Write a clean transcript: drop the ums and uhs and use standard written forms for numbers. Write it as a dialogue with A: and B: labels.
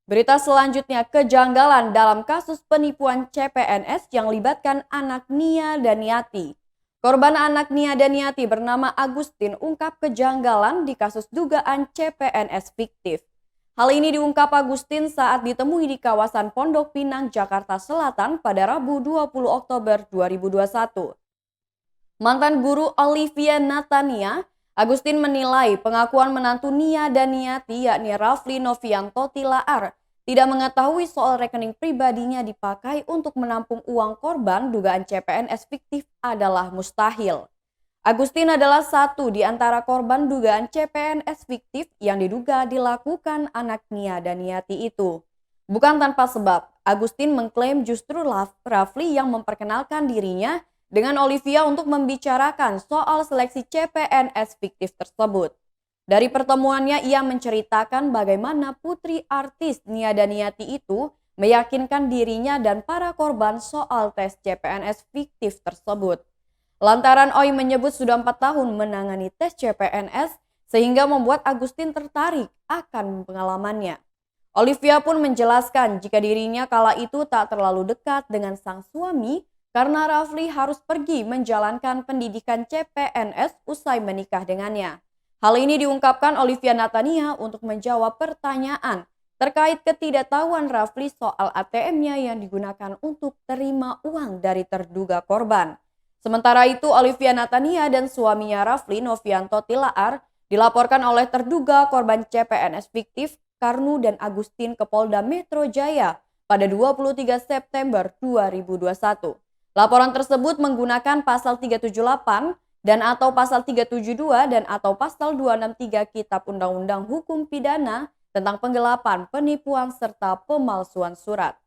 A: Berita selanjutnya, kejanggalan dalam kasus penipuan CPNS yang libatkan anak Nia Daniati. Korban anak Nia Daniati bernama Agustin ungkap kejanggalan di kasus dugaan CPNS fiktif. Hal ini diungkap Agustin saat ditemui di kawasan Pondok Pinang, Jakarta Selatan pada Rabu 20 Oktober 2021. Mantan guru Olivia Natania, Agustin menilai pengakuan menantu Nia Daniati yakni Rafli Novianto Tilaar tidak mengetahui soal rekening pribadinya dipakai untuk menampung uang korban dugaan CPNS fiktif adalah mustahil. Agustin adalah satu di antara korban dugaan CPNS fiktif yang diduga dilakukan anak Nia Daniati itu. Bukan tanpa sebab, Agustin mengklaim justru Rafli yang memperkenalkan dirinya dengan Olivia untuk membicarakan soal seleksi CPNS fiktif tersebut. Dari pertemuannya ia menceritakan bagaimana putri artis Nia Daniati itu meyakinkan dirinya dan para korban soal tes CPNS fiktif tersebut. Lantaran Oi menyebut sudah 4 tahun menangani tes CPNS sehingga membuat Agustin tertarik akan pengalamannya. Olivia pun menjelaskan jika dirinya kala itu tak terlalu dekat dengan sang suami karena Rafli harus pergi menjalankan pendidikan CPNS usai menikah dengannya. Hal ini diungkapkan Olivia Natania untuk menjawab pertanyaan terkait ketidaktahuan Rafli soal ATM-nya yang digunakan untuk terima uang dari terduga korban. Sementara itu, Olivia Natania dan suaminya Rafli Novianto Tilaar dilaporkan oleh terduga korban CPNS fiktif Karnu dan Agustin ke Polda Metro Jaya pada 23 September 2021. Laporan tersebut menggunakan pasal 378 dan atau pasal 372 dan atau pasal 263 Kitab Undang-Undang Hukum Pidana tentang penggelapan, penipuan serta pemalsuan surat.